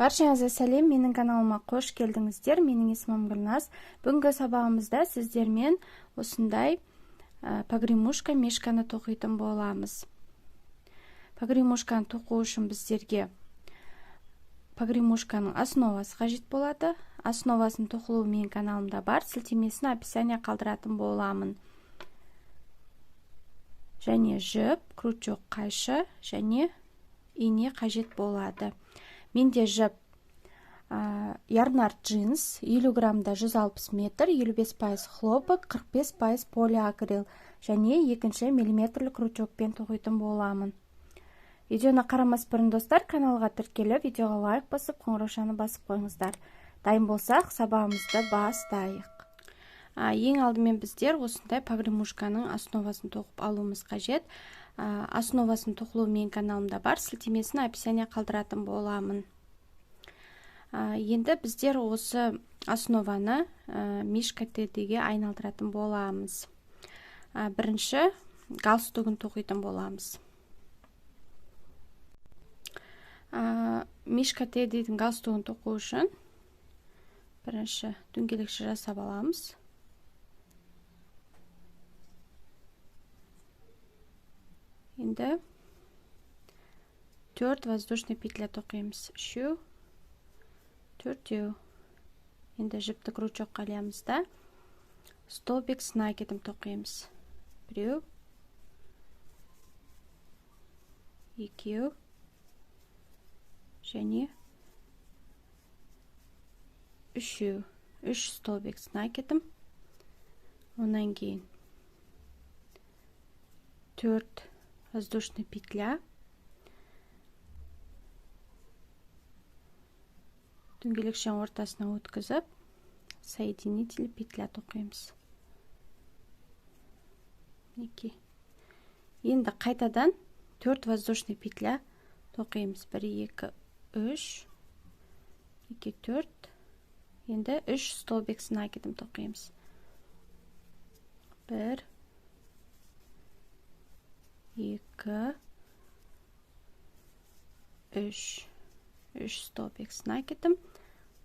Баршаңызға сәлем, менің каналыма қош келдіңіздер. Менің есімім Гүлназ. Бүгінгі сабағымызда сіздермен осындай погремушка мишканы тоқитын боламыз. Погремушканы тоқу үшін біздерге погремушканың основасы қажет болады. Основасын тоқылуы менің каналымда бар. Сілтемесін описание қалдыратын боламын. Және жіп, крючок қайшы және ине қажет болады. Менде жіп ярнард джинс 50 граммда 160 метр, 55% хлопок, 45% полиакрил және екінші миллиметрлік крючокпен тоқитын боламын. Видеоны қарамас бұрын достар, каналға тіркеліп, видеоға лайк басып, қоңыраушаны басып қойыңыздар. Дайын болсақ, сабағымызды бастайық. Ең алдымен біздер осындай погремушканың основасын тоқып алуымыз қажет. Основасын тоқылуы менің каналымда бар, сілтемесін описание қалдыратын боламын. Енді біздер осы основаны мишка тедеге айналдыратын боламыз. Бірінші галстугын тоқитын боламыз. Мишка тедедің галстугын тоқу үшін бірінші дөңгелекше жасап аламыз. Енді 4 воздушный петля тоқимыз. 3, 4. Енді жіпті крючокқа ілеміз да столбик с накидом тоқимыз. 1, 2 және 3 столбик с накидом. Онан кейін 4 воздушный петля, дөңгелекшенің ортасына өткізіп, соединитель петля тоқимыз. Енді қайтадан 4 воздушный петля тоқимыз. 1, 2, 3, 2, 4. Енді 3 столбик с накидом тоқимыз. 1, 2, 3 столбик с накидом,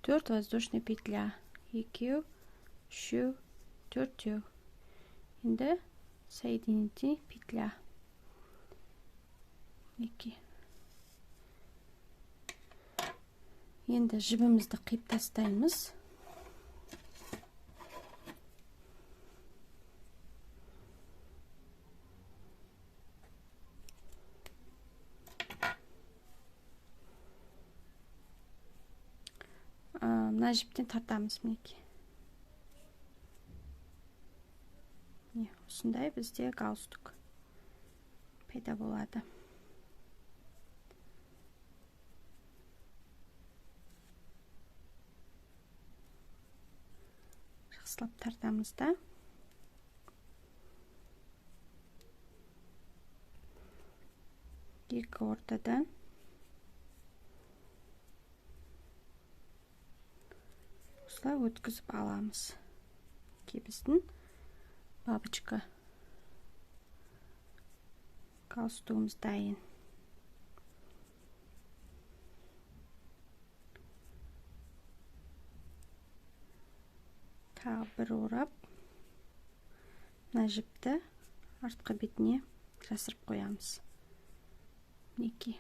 4 воздушный петля, 2, 3, 4. Енді соединитель петля. 2. Енді жібімізді қиып тастаймыз. Мына жіптен тартамыз мінеки. Осындай бізде галстук пайда болады. Жақсылап тартамыз да. Екі ортадан осылай өткізіп аламыз. Біздің бабочка галстугымыз дайын. Тағы бір орап, мына жіпті артқы бетіне жасырып қоямыз. Мінеки.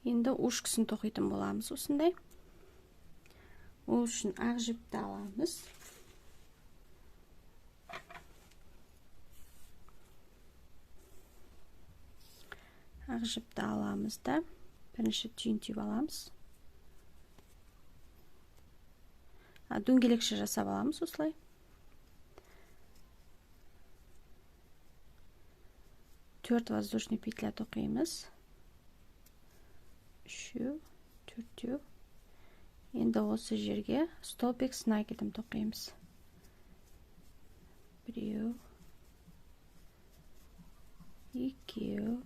Енді ушкасын тоқитын боламыз осындай. Ол үшін ақ жіпті аламыз. Ақ жіпті аламыз да бірінші түйін түйіп аламыз. Дөңгелекше жасап аламыз осылай. Төрт воздушный петля тоқимыз. 3, 4. Енді осы жерге столбик с накидом тоқимыз. 1, 2,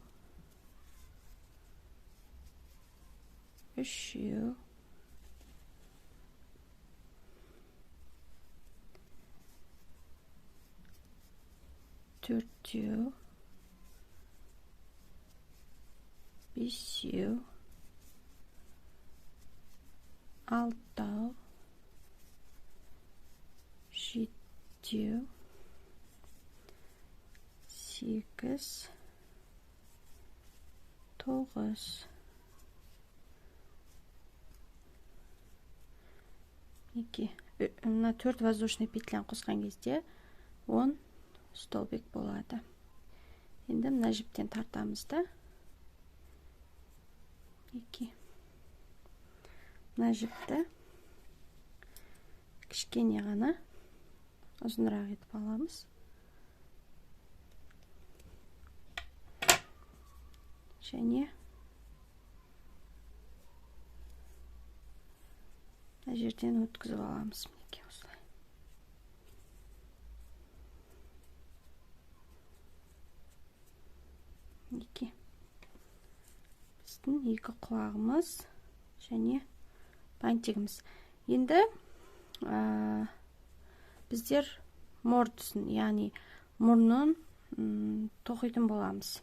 3. 4, 5, 6, 7, 8, 9, 2. Мына 4 воздушный петляны қосқан кезде 10 столбик болады. Енді мына жіптен тартамыз да. 2. Мына жіпті кішкене ғана ұзынырақ етіп аламыз. Және мына жерден өткізіп аламыз. Мінекей осылай. Мінекей. Біздің екі құлағымыз және бантигіміз. Енді біздер мордысын, яғни мұрнын тоқитын боламыз.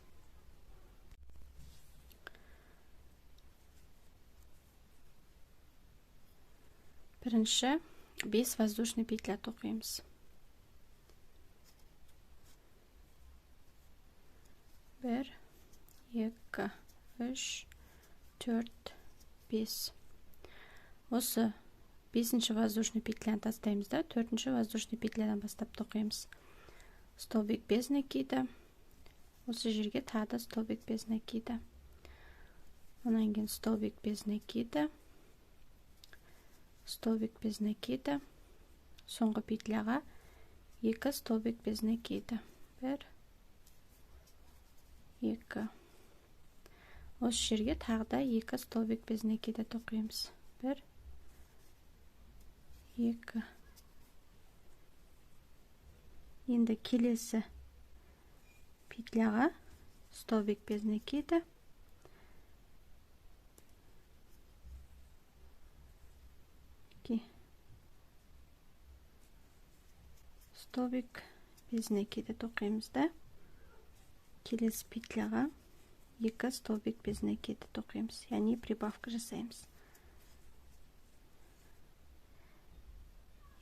Бірінші 5 воздушный петля тоқимыз. 1, 2, 3, 4, 5. Осы 5-ші воздушный петляны тастаймыз да, 4-ші воздушный петлядан бастап тоқимыз. Столбик без накида. Осы жерге тағы да столбик без накида. Онан кейін столбик без накида. Столбик без накида. Соңғы петляға 2 столбик без накида. 1, 2. Осы жерге тағы да 2 столбик без накида тоқимыз. 1, 2. Енді келесі петляға столбик без накида. 2. Столбик без накида тоқимыз да. Келесі петляға 2 столбик без накида тоқимыз, яғни прибавка жасаймыз.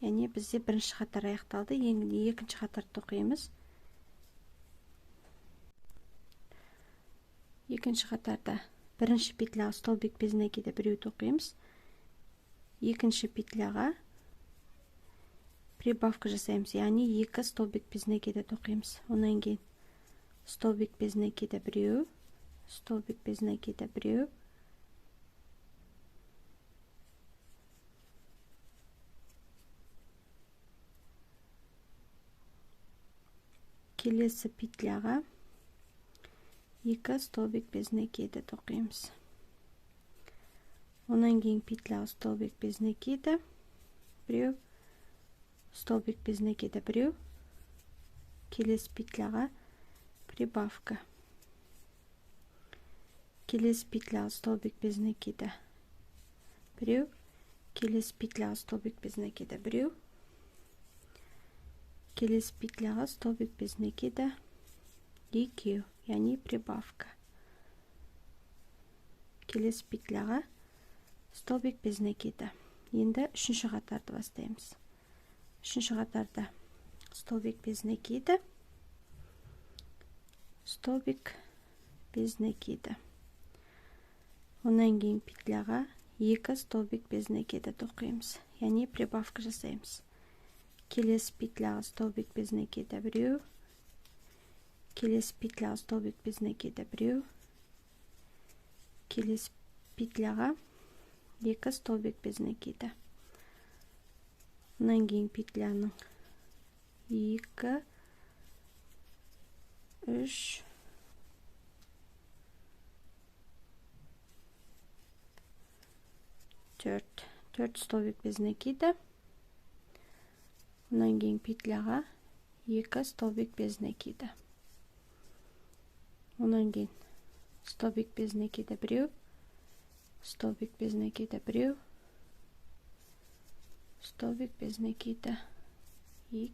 Яғни бізде бірінші қатар аяқталды, енді екінші қатар тоқимыз. Екінші қатарда бірінші петляға столбик без накида біреу тоқимыз. Екінші петляға прибавка жасаймыз, яғни 2 столбик без накида тоқимыз. Онан кейін столбик без накида біреу, столбик без накида біреу. Келесі петляға 2 столбик без накида тоқимыз. Онан кейін петляға столбик без накида біреу, столбик без накида біреу. Келесі петляға прибавка. Келесі петляға столбик без накида біреу, келесі петляға столбик без накида біреу. Келесі петляға столбик без накида 2, яғни прибавка. Келесі петляға столбик без накида. Енді үшінші қатарды бастаймыз. Үшінші қатарда столбик без накида, столбик без накида. Онан кейін петляға 2 столбик без накида тоқимыз, яғни прибавка жасаймыз. Келесі петляға столбик без накида біреу, келесі петляға столбик без накида біреу, келесі петляға 2 столбик без накида. Онан кейін петляның 2, 3, 4 столбик без накида. Онан кейін петляға 2 столбик без накида. Онан кейін столбик без накида біреу, столбик без накида біреу, столбик без накида 2.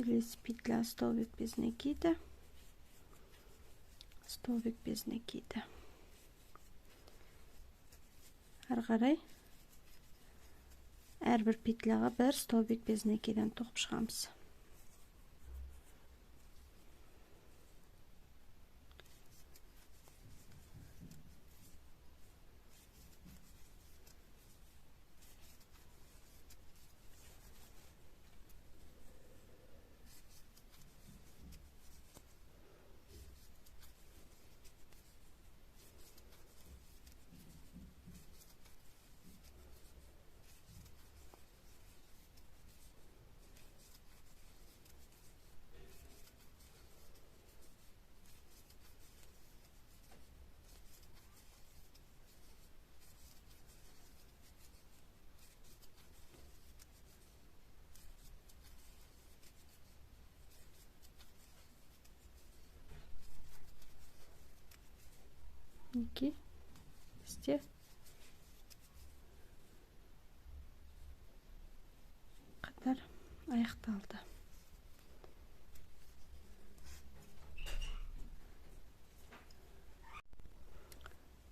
келесі петля столбик без накида, столбик без накида. Ары қарай әрбір петляға бір столбик без накидан тоқып шығамыз. Мінекей, бізде қатар аяқталды.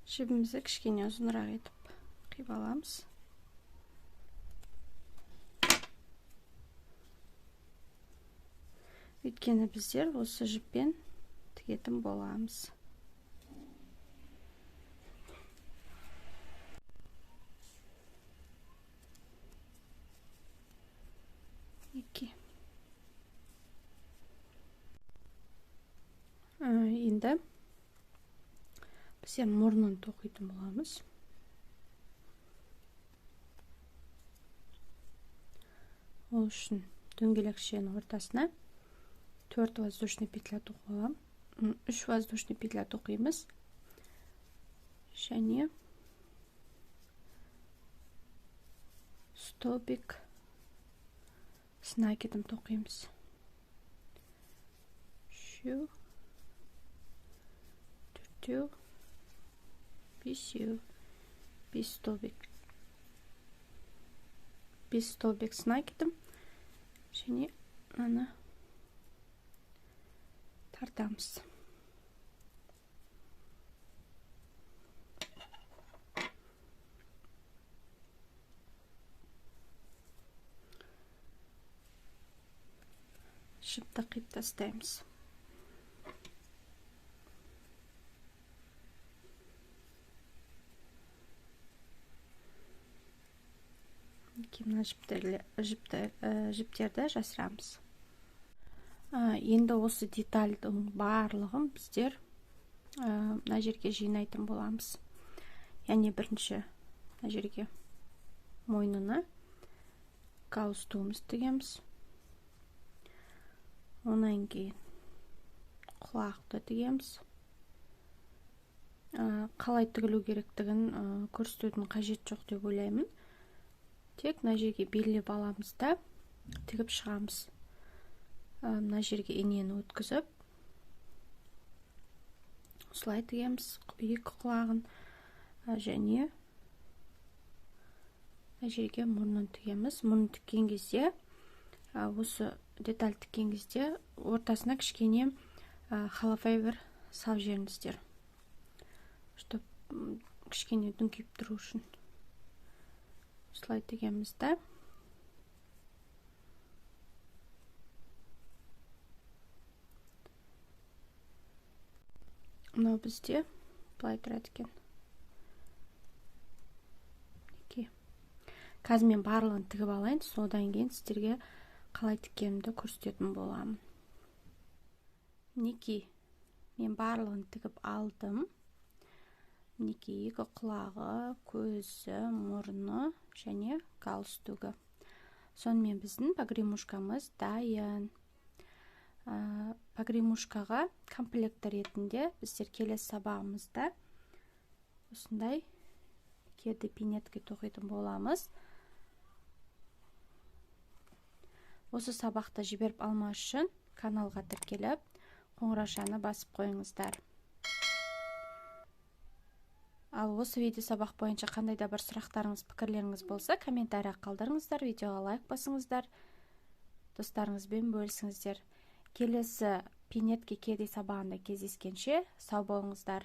Жібімізді кішкене ұзынырақ етіп қиып аламыз. Өйткені біздер осы жіппен тігетін боламыз. Енді біздер мұрнын тоқитын боламыз. Ол үшін дөңгелекшенің ортасына 4 воздушный петля тоқып аламын. 3 воздушный петля тоқимыз. Және столбик с накидом тоқимыз. 3, 4, 5, 5 столбик. 5 столбик с накидом. Және аны тартамыз. Жіпті қиып тастаймыз. Мына жіптерді жасырамыз. Енді осы детальдің барлығын біздер мына жерге жинайтын боламыз. Яғни бірінші мына жерге мойнына галстугымызды тігеміз. Онан кейін құлақты тігеміз. Қалай тігілу керектігін көрсетудің қажет жоқ деп ойлаймын. Тек мына жерге белгілеп аламыз да тігіп шығамыз. Мына жерге инені өткізіп, осылай тігеміз екі құлағын, және мына жерге мұрнын тігеміз. Мұрнын тіккен кезде, осы деталь тіккен кезде ортасына кішкене холофайбер салып жіберіңіздер, чтоб кішкене дүңкиіп тұру үшін. Осылай тігеміз да. Мынау бізде былай тұрады екен. Қазір мен барлығын тігіп алайын, содан кейін сіздерге қалай тіккенімді көрсететін боламын. Мінекей, мен барлығын тігіп алдым. Мінекей, екі құлағы, көзі, мұрны және галстугі. Сонымен біздің погремушкамыз дайын. Погремушкаға комплектор ретінде біздер келесі сабағымызда осындай кеді пинетке тоқитын боламыз. Осы сабақты жіберіп алмас үшін каналға тіркеліп, қоңыраушаны басып қойыңыздар. Ал осы видео сабақ бойынша қандай да бір сұрақтарыңыз, пікірлеріңіз болса, комментария қалдырыңыздар, видеоға лайк басыңыздар. достарыңызбен бөлісіңіздер. Келесі пинетке кеди сабағында кездескенше сау болыңыздар.